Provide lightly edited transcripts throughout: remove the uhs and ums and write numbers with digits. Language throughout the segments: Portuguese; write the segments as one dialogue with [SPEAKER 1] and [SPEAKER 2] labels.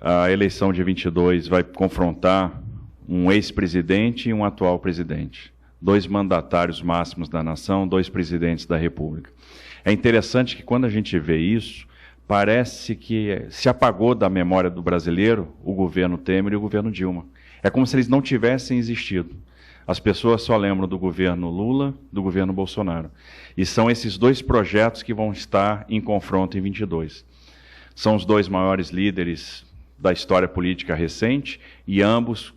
[SPEAKER 1] A eleição de 22 vai confrontar um ex-presidente e um atual presidente. 2 mandatários máximos da nação, 2 presidentes da República. É interessante que quando a gente vê isso, parece que se apagou da memória do brasileiro o governo Temer e o governo Dilma. É como se eles não tivessem existido. As pessoas só lembram do governo Lula, do governo Bolsonaro. E são esses 2 projetos que vão estar em confronto em 22. São os 2 maiores líderes da história política recente e ambos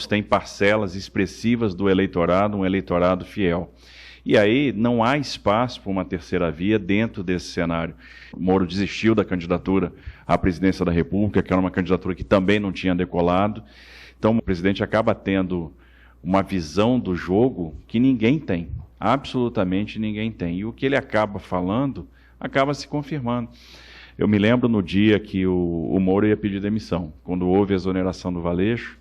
[SPEAKER 1] têm parcelas expressivas do eleitorado, um eleitorado fiel. E aí não há espaço para uma terceira via dentro desse cenário. O Moro desistiu da candidatura à presidência da República, que era uma candidatura que também não tinha decolado. Então o presidente acaba tendo uma visão do jogo que ninguém tem, absolutamente ninguém tem. E o que ele acaba falando acaba se confirmando. Eu me lembro no dia que o Moro ia pedir demissão, quando houve a exoneração do Valeixo,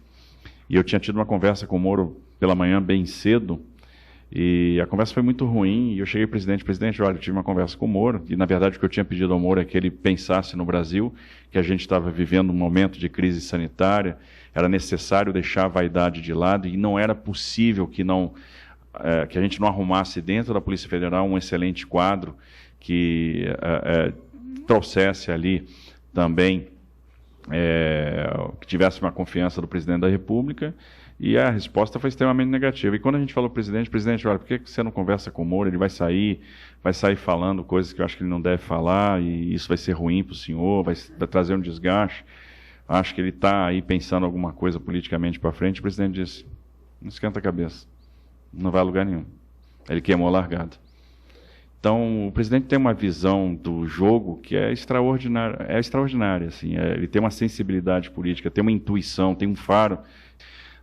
[SPEAKER 1] e eu tinha tido uma conversa com o Moro pela manhã bem cedo, e a conversa foi muito ruim, e eu cheguei ao presidente, olha, eu tive uma conversa com o Moro, e na verdade o que eu tinha pedido ao Moro é que ele pensasse no Brasil, que a gente estava vivendo um momento de crise sanitária, era necessário deixar a vaidade de lado, e não era possível que a gente não arrumasse dentro da Polícia Federal um excelente quadro que trouxesse ali também, que tivesse uma confiança do presidente da República, e a resposta foi extremamente negativa. E quando a gente falou para o presidente, olha, por que você não conversa com o Moro? Ele vai sair falando coisas que eu acho que ele não deve falar, e isso vai ser ruim para o senhor, vai trazer um desgaste. Acho que ele está aí pensando alguma coisa politicamente para frente. O presidente disse, não esquenta a cabeça, não vai a lugar nenhum. Ele queimou a largada. Então, o presidente tem uma visão do jogo que é extraordinária, assim, ele tem uma sensibilidade política, tem uma intuição, tem um faro.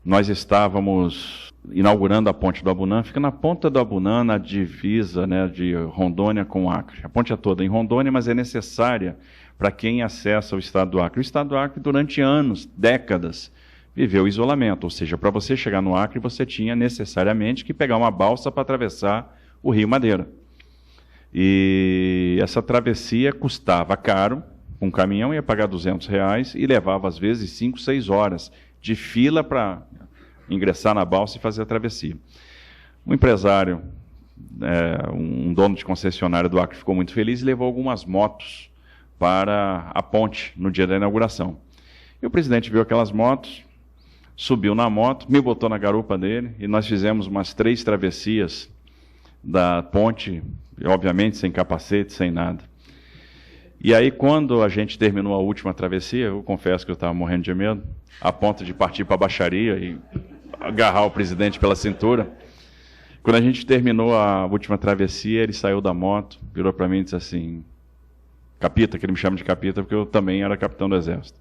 [SPEAKER 1] Nós estávamos inaugurando a ponte do Abunã, fica na ponta do Abunã, na divisa, né, de Rondônia com Acre. A ponte é toda em Rondônia, mas é necessária para quem acessa o estado do Acre. O estado do Acre, durante anos, décadas, viveu isolamento, ou seja, para você chegar no Acre, você tinha necessariamente que pegar uma balsa para atravessar o Rio Madeira. E essa travessia custava caro, um caminhão ia pagar R$200 e levava às vezes 5, 6 horas de fila para ingressar na balsa e fazer a travessia. Um empresário, um dono de concessionária do Acre ficou muito feliz e levou algumas motos para a ponte no dia da inauguração. E o presidente viu aquelas motos, subiu na moto, me botou na garupa dele e nós fizemos umas 3 travessias da ponte, obviamente sem capacete, sem nada. E aí, quando a gente terminou a última travessia, eu confesso que eu estava morrendo de medo, a ponto de partir para a baixaria e agarrar o presidente pela cintura. Quando a gente terminou a última travessia, ele saiu da moto, virou para mim e disse assim, Capita, que ele me chama de Capita, porque eu também era capitão do Exército.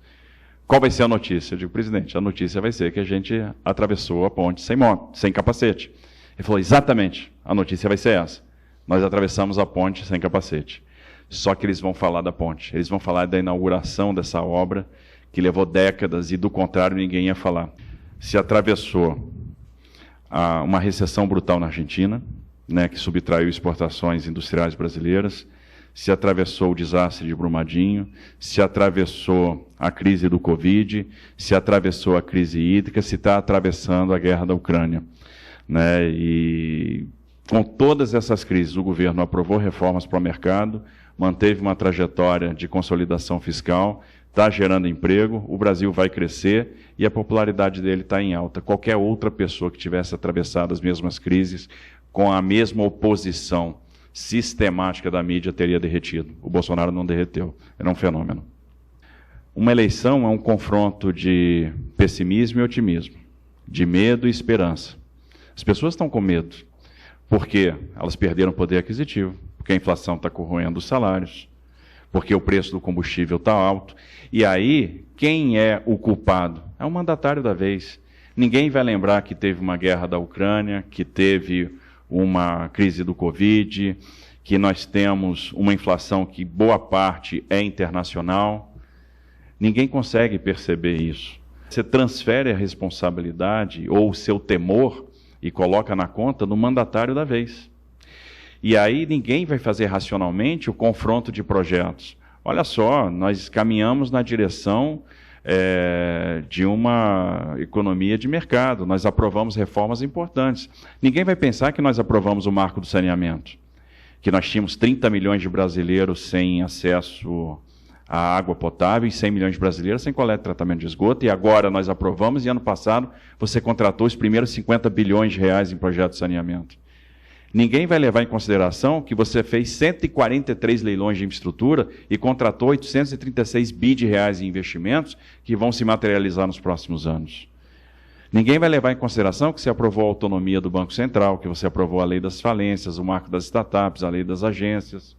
[SPEAKER 1] Qual vai ser a notícia? Eu digo, presidente, a notícia vai ser que a gente atravessou a ponte sem moto, sem capacete. Ele falou, exatamente, a notícia vai ser essa. Nós atravessamos a ponte sem capacete. Só que eles vão falar da ponte, eles vão falar da inauguração dessa obra, que levou décadas e, do contrário, ninguém ia falar. Se atravessou uma recessão brutal na Argentina, né, que subtraiu exportações industriais brasileiras, se atravessou o desastre de Brumadinho, se atravessou a crise do Covid, se atravessou a crise hídrica, se está atravessando a guerra da Ucrânia, né, e com todas essas crises, o governo aprovou reformas para o mercado, manteve uma trajetória de consolidação fiscal, está gerando emprego, o Brasil vai crescer e a popularidade dele está em alta. Qualquer outra pessoa que tivesse atravessado as mesmas crises, com a mesma oposição sistemática da mídia, teria derretido. O Bolsonaro não derreteu, era um fenômeno. Uma eleição é um confronto de pessimismo e otimismo, de medo e esperança. As pessoas estão com medo, porque elas perderam poder aquisitivo, porque a inflação está corroendo os salários, porque o preço do combustível está alto. E aí, quem é o culpado? É o mandatário da vez. Ninguém vai lembrar que teve uma guerra da Ucrânia, que teve uma crise do Covid, que nós temos uma inflação que boa parte é internacional. Ninguém consegue perceber isso. Você transfere a responsabilidade ou o seu temor e coloca na conta do mandatário da vez. E aí ninguém vai fazer racionalmente o confronto de projetos. olha só, nós caminhamos na direção de uma economia de mercado, nós aprovamos reformas importantes. Ninguém vai pensar que nós aprovamos o marco do saneamento, que nós tínhamos 30 milhões de brasileiros sem acesso à água potável e 100 milhões de brasileiros sem coleta e tratamento de esgoto, e agora nós aprovamos, e ano passado você contratou os primeiros 50 bilhões de reais em projeto de saneamento. Ninguém vai levar em consideração que você fez 143 leilões de infraestrutura e contratou 836 bi de reais em investimentos que vão se materializar nos próximos anos. Ninguém vai levar em consideração que você aprovou a autonomia do Banco Central, que você aprovou a lei das falências, o marco das startups, a lei das agências.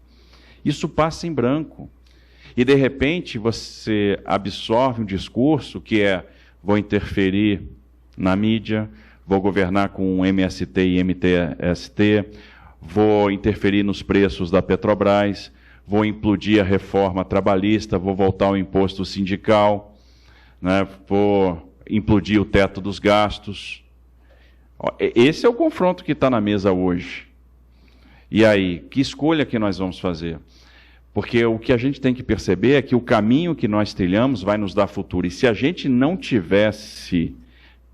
[SPEAKER 1] Isso passa em branco. E, de repente, você absorve um discurso que é: vou interferir na mídia, vou governar com MST e MTST, vou interferir nos preços da Petrobras, vou implodir a reforma trabalhista, vou voltar ao imposto sindical, né, vou implodir o teto dos gastos. Esse é o confronto que está na mesa hoje. E aí, que escolha que nós vamos fazer? Porque o que a gente tem que perceber é que o caminho que nós trilhamos vai nos dar futuro. E se a gente não tivesse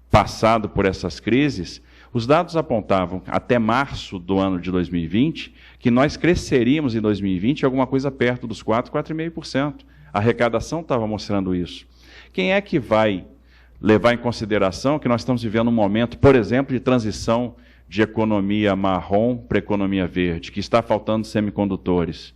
[SPEAKER 1] passado por essas crises, os dados apontavam, até março do ano de 2020, que nós cresceríamos em 2020 alguma coisa perto dos 4,5%. A arrecadação estava mostrando isso. Quem é que vai levar em consideração que nós estamos vivendo um momento, por exemplo, de transição de economia marrom para economia verde, que está faltando semicondutores,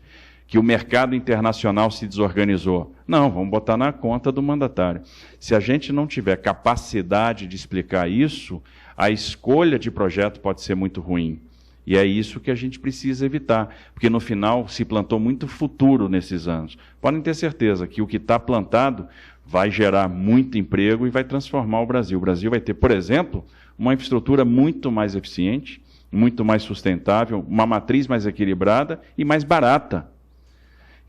[SPEAKER 1] que o mercado internacional se desorganizou? Não, vamos botar na conta do mandatário. Se a gente não tiver capacidade de explicar isso, a escolha de projeto pode ser muito ruim. E é isso que a gente precisa evitar, porque no final se plantou muito futuro nesses anos. Podem ter certeza que o que está plantado vai gerar muito emprego e vai transformar o Brasil. O Brasil vai ter, por exemplo, uma infraestrutura muito mais eficiente, muito mais sustentável, uma matriz mais equilibrada e mais barata.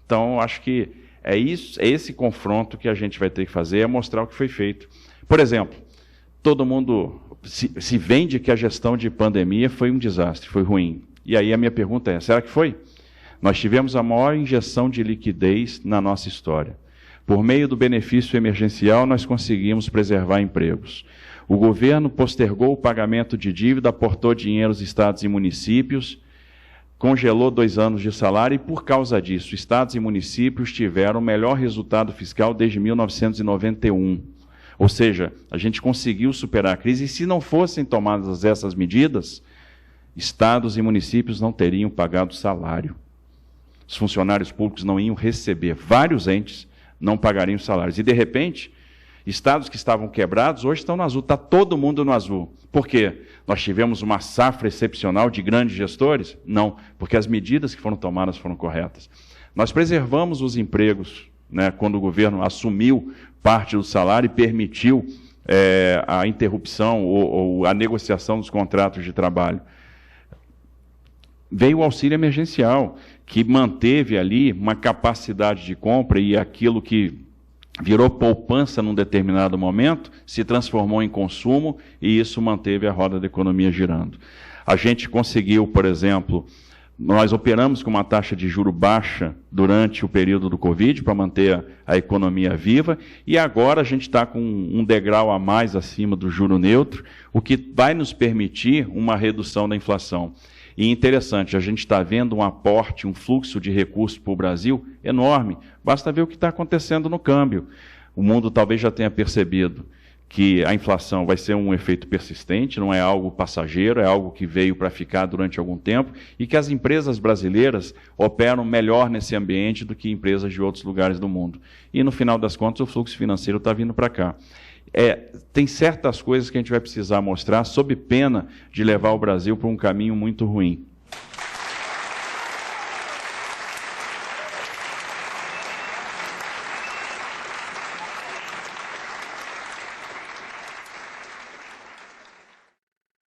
[SPEAKER 1] Então, acho que é esse confronto que a gente vai ter que fazer, é mostrar o que foi feito. Por exemplo, todo mundo se vende que a gestão de pandemia foi um desastre, foi ruim. E aí a minha pergunta é: será que foi? Nós tivemos a maior injeção de liquidez na nossa história. Por meio do benefício emergencial, nós conseguimos preservar empregos. O governo postergou o pagamento de dívida, aportou dinheiro aos estados e municípios, congelou 2 anos de salário e, por causa disso, estados e municípios tiveram o melhor resultado fiscal desde 1991. Ou seja, a gente conseguiu superar a crise, e se não fossem tomadas essas medidas, estados e municípios não teriam pagado salário. Os funcionários públicos não iam receber, vários entes não pagariam salários. E, de repente, estados que estavam quebrados hoje estão no azul, está todo mundo no azul. Por quê? Nós tivemos uma safra excepcional de grandes gestores? Não, porque as medidas que foram tomadas foram corretas. Nós preservamos os empregos, né, quando o governo assumiu parte do salário e permitiu a interrupção ou a negociação dos contratos de trabalho. Veio o auxílio emergencial, que manteve ali uma capacidade de compra, e aquilo que virou poupança num determinado momento se transformou em consumo, e isso manteve a roda da economia girando. A gente conseguiu, por exemplo, nós operamos com uma taxa de juro baixa durante o período do Covid para manter a economia viva, e agora a gente está com um degrau a mais acima do juro neutro, o que vai nos permitir uma redução da inflação. E interessante, a gente está vendo um aporte, um fluxo de recursos para o Brasil enorme. Basta ver o que está acontecendo no câmbio. O mundo talvez já tenha percebido que a inflação vai ser um efeito persistente, não é algo passageiro, é algo que veio para ficar durante algum tempo, e que as empresas brasileiras operam melhor nesse ambiente do que empresas de outros lugares do mundo. E, no final das contas, o fluxo financeiro está vindo para cá. Tem certas coisas que a gente vai precisar mostrar, sob pena de levar o Brasil para um caminho muito ruim.